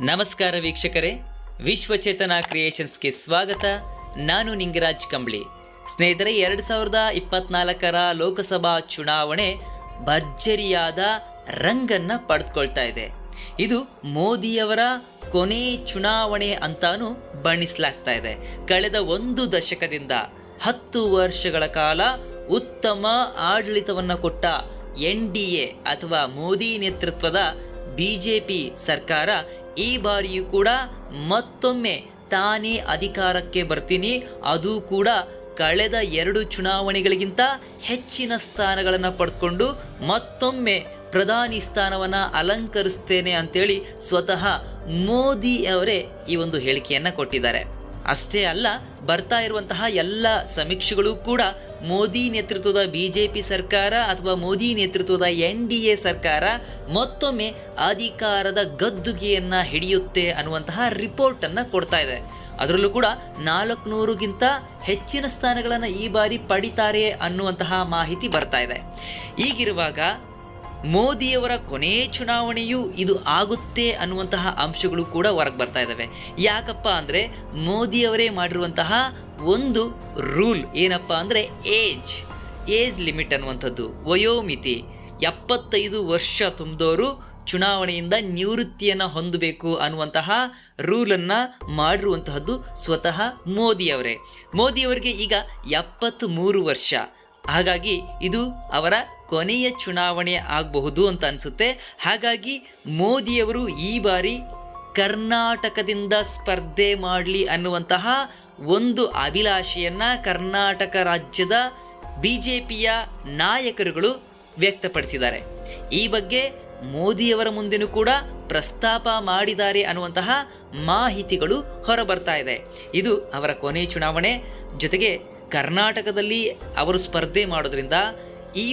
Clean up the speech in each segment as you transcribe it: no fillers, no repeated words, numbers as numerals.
ನಮಸ್ಕಾರ ವೀಕ್ಷಕರೇ, ವಿಶ್ವಚೇತನ ಕ್ರಿಯೇಷನ್ಸ್ಗೆ ಸ್ವಾಗತ. ನಾನು ನಿಂಗರಾಜ್ ಕಂಬಳಿ. ಸ್ನೇಹಿತರೆ, 2024ರ ಲೋಕಸಭಾ ಚುನಾವಣೆ ಭರ್ಜರಿಯಾದ ರಂಗನ್ನು ಪಡೆದುಕೊಳ್ತಾ ಇದೆ. ಇದು ಮೋದಿಯವರ ಕೊನೆ ಚುನಾವಣೆ ಅಂತಾನೂ ಬಣ್ಣಿಸಲಾಗ್ತಾ ಇದೆ. ಕಳೆದ ಒಂದು ದಶಕದಿಂದ 10 ವರ್ಷಗಳ ಕಾಲ ಉತ್ತಮ ಆಡಳಿತವನ್ನು ಕೊಟ್ಟ NDA ಅಥವಾ ಮೋದಿ ನೇತೃತ್ವದ BJP ಸರ್ಕಾರ ಈ ಬಾರಿಯೂ ಕೂಡ ಮತ್ತೊಮ್ಮೆ ತಾನೇ ಅಧಿಕಾರಕ್ಕೆ ಬರ್ತೀನಿ, ಅದು ಕೂಡ ಕಳೆದ 2 ಚುನಾವಣೆಗಳಿಗಿಂತ ಹೆಚ್ಚಿನ ಸ್ಥಾನಗಳನ್ನು ಪಡೆದುಕೊಂಡು ಮತ್ತೊಮ್ಮೆ ಪ್ರಧಾನಿ ಸ್ಥಾನವನ್ನು ಅಲಂಕರಿಸ್ತೇನೆ ಅಂತೇಳಿ ಸ್ವತಃ ಮೋದಿ ಅವರೇ ಈ ಒಂದು ಹೇಳಿಕೆಯನ್ನು ಕೊಟ್ಟಿದ್ದಾರೆ. ಅಷ್ಟೇ ಅಲ್ಲ, ಬರ್ತಾ ಇರುವಂತಹ ಎಲ್ಲ ಸಮೀಕ್ಷೆಗಳು ಕೂಡ ಮೋದಿ ನೇತೃತ್ವದ BJP ಸರ್ಕಾರ ಅಥವಾ ಮೋದಿ ನೇತೃತ್ವದ NDA ಸರ್ಕಾರ ಮತ್ತೊಮ್ಮೆ ಅಧಿಕಾರದ ಗದ್ದುಗೆಯನ್ನು ಹಿಡಿಯುತ್ತೆ ಅನ್ನುವಂತಹ ರಿಪೋರ್ಟನ್ನು ಕೊಡ್ತಾ ಇದೆ. ಅದರಲ್ಲೂ ಕೂಡ 400ಗಿಂತ ಹೆಚ್ಚಿನ ಸ್ಥಾನಗಳನ್ನು ಈ ಬಾರಿ ಪಡಿತಾರೆ ಅನ್ನುವಂತಹ ಮಾಹಿತಿ ಬರ್ತಾ ಇದೆ. ಈಗಿರುವಾಗ ಮೋದಿಯವರ ಕೊನೆ ಚುನಾವಣೆಯೂ ಇದು ಆಗುತ್ತೆ ಅನ್ನುವಂತಹ ಅಂಶಗಳು ಕೂಡ ಹೊರಗೆ ಬರ್ತಾ ಇದ್ದಾವೆ. ಯಾಕಪ್ಪ ಅಂದರೆ ಮೋದಿಯವರೇ ಮಾಡಿರುವಂತಹ ಒಂದು ರೂಲ್ ಏನಪ್ಪ ಅಂದರೆ ಏಜ್ ಲಿಮಿಟ್ ಅನ್ನುವಂಥದ್ದು, ವಯೋಮಿತಿ. 75 ವರ್ಷ ತುಂಬಿದವರು ಚುನಾವಣೆಯಿಂದ ನಿವೃತ್ತಿಯನ್ನು ಹೊಂದಬೇಕು ಅನ್ನುವಂತಹ ರೂಲನ್ನು ಮಾಡಿರುವಂತಹದ್ದು ಸ್ವತಃ ಮೋದಿಯವರಿಗೆ ಈಗ 73 ವರ್ಷ. ಹಾಗಾಗಿ ಇದು ಅವರ ಕೊನೆಯ ಚುನಾವಣೆ ಆಗಬಹುದು ಅಂತ ಅನಿಸುತ್ತೆ. ಹಾಗಾಗಿ ಮೋದಿಯವರು ಈ ಬಾರಿ ಕರ್ನಾಟಕದಿಂದ ಸ್ಪರ್ಧೆ ಮಾಡಲಿ ಅನ್ನುವಂತಹ ಒಂದು ಅಭಿಲಾಷೆಯನ್ನು ಕರ್ನಾಟಕ ರಾಜ್ಯದ BJPಯ ನಾಯಕರುಗಳು ವ್ಯಕ್ತಪಡಿಸಿದ್ದಾರೆ. ಈ ಬಗ್ಗೆ ಮೋದಿಯವರ ಮುಂದೆನೂ ಕೂಡ ಪ್ರಸ್ತಾಪ ಮಾಡಿದ್ದಾರೆ ಅನ್ನುವಂತಹ ಮಾಹಿತಿಗಳು ಹೊರಬರ್ತಾ ಇದೆ. ಇದು ಅವರ ಕೊನೆ ಚುನಾವಣೆ, ಜೊತೆಗೆ ಕರ್ನಾಟಕದಲ್ಲಿ ಅವರು ಸ್ಪರ್ಧೆ ಮಾಡೋದ್ರಿಂದ ಈ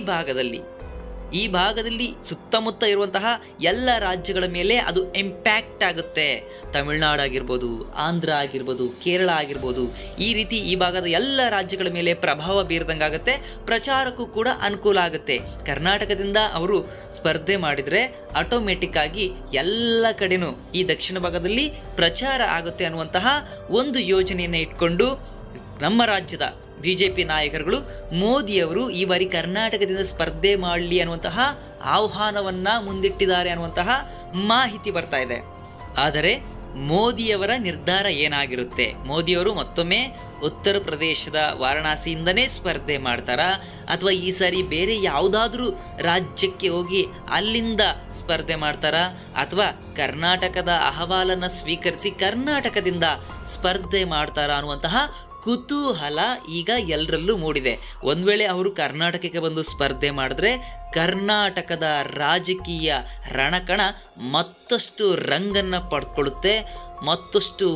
ಭಾಗದಲ್ಲಿ ಸುತ್ತಮುತ್ತ ಇರುವಂತಹ ಎಲ್ಲ ರಾಜ್ಯಗಳ ಮೇಲೆ ಅದು ಇಂಪ್ಯಾಕ್ಟ್ ಆಗುತ್ತೆ. ತಮಿಳುನಾಡು ಆಗಿರ್ಬೋದು, ಆಂಧ್ರ ಆಗಿರ್ಬೋದು, ಕೇರಳ ಆಗಿರ್ಬೋದು, ಈ ರೀತಿ ಈ ಭಾಗದ ಎಲ್ಲ ರಾಜ್ಯಗಳ ಮೇಲೆ ಪ್ರಭಾವ ಬೀರದಂಗಾಗುತ್ತೆ. ಪ್ರಚಾರಕ್ಕೂ ಕೂಡ ಅನುಕೂಲ ಆಗುತ್ತೆ. ಕರ್ನಾಟಕದಿಂದ ಅವರು ಸ್ಪರ್ಧೆ ಮಾಡಿದರೆ ಆಟೋಮೆಟಿಕ್ ಆಗಿ ಎಲ್ಲ ಕಡೆನೂ ಈ ದಕ್ಷಿಣ ಭಾಗದಲ್ಲಿ ಪ್ರಚಾರ ಆಗುತ್ತೆ ಅನ್ನುವಂತಹ ಒಂದು ಯೋಜನೆಯನ್ನು ಇಟ್ಕೊಂಡು ನಮ್ಮ ರಾಜ್ಯದ BJP ನಾಯಕರುಗಳು ಮೋದಿಯವರು ಈ ಬಾರಿ ಕರ್ನಾಟಕದಿಂದ ಸ್ಪರ್ಧೆ ಮಾಡಲಿ ಅನ್ನುವಂತಹ ಆಹ್ವಾನವನ್ನು ಮುಂದಿಟ್ಟಿದ್ದಾರೆ ಅನ್ನುವಂತಹ ಮಾಹಿತಿ ಬರ್ತಾ ಇದೆ. ಆದರೆ ಮೋದಿಯವರ ನಿರ್ಧಾರ ಏನಾಗಿರುತ್ತೆ? ಮೋದಿಯವರು ಮತ್ತೊಮ್ಮೆ ಉತ್ತರ ಪ್ರದೇಶದ ವಾರಣಾಸಿಯಿಂದನೇ ಸ್ಪರ್ಧೆ ಮಾಡ್ತಾರಾ, ಅಥವಾ ಈ ಸಾರಿ ಬೇರೆ ಯಾವುದಾದ್ರೂ ರಾಜ್ಯಕ್ಕೆ ಹೋಗಿ ಅಲ್ಲಿಂದ ಸ್ಪರ್ಧೆ ಮಾಡ್ತಾರಾ, ಅಥವಾ ಕರ್ನಾಟಕದ ಅಹವಾಲನ್ನು ಸ್ವೀಕರಿಸಿ ಕರ್ನಾಟಕದಿಂದ ಸ್ಪರ್ಧೆ ಮಾಡ್ತಾರಾ ಅನ್ನುವಂತಹ ಕುತೂಹಲ ಈಗ ಎಲ್ಲರಲ್ಲೂ ಮೂಡಿದೆ. ಒಂದು ವೇಳೆ ಅವರು ಕರ್ನಾಟಕಕ್ಕೆ ಬಂದು ಸ್ಪರ್ಧೆ ಮಾಡಿದ್ರೆ ಕರ್ನಾಟಕದ ರಾಜಕೀಯ ರಣಕಣ ಮತ್ತಷ್ಟು ರಂಗನ್ನು ಪಡ್ಕೊಳ್ಳುತ್ತೆ. ಮತ್ತಷ್ಟು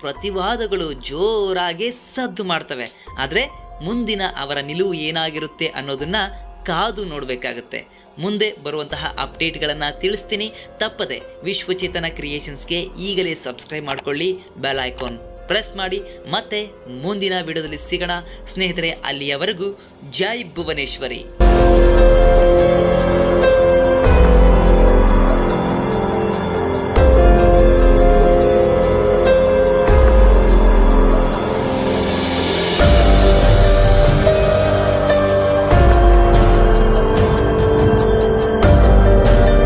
ಪ್ರತಿವಾದಗಳು ಜೋರಾಗಿ ಸದ್ದು ಮಾಡ್ತವೆ. ಆದರೆ ಮುಂದಿನ ಅವರ ನಿಲುವು ಏನಾಗಿರುತ್ತೆ ಅನ್ನೋದನ್ನು ಕಾದು ನೋಡಬೇಕಾಗುತ್ತೆ. ಮುಂದೆ ಬರುವಂತಹ ಅಪ್ಡೇಟ್ಗಳನ್ನು ತಿಳಿಸ್ತೀನಿ. ತಪ್ಪದೆ ವಿಶ್ವಚೇತನ ಕ್ರಿಯೇಷನ್ಸ್ಗೆ ಈಗಲೇ ಸಬ್ಸ್ಕ್ರೈಬ್ ಮಾಡಿಕೊಳ್ಳಿ, ಬೆಲ್ ಐಕಾನ್ ಪ್ರೆಸ್ ಮಾಡಿ. ಮತ್ತೆ ಮುಂದಿನ ವಿಡಿಯೋದಲ್ಲಿ ಸಿಗೋಣ ಸ್ನೇಹಿತರೆ. ಅಲ್ಲಿಯವರೆಗೂ ಜೈ ಭುವನೇಶ್ವರಿ.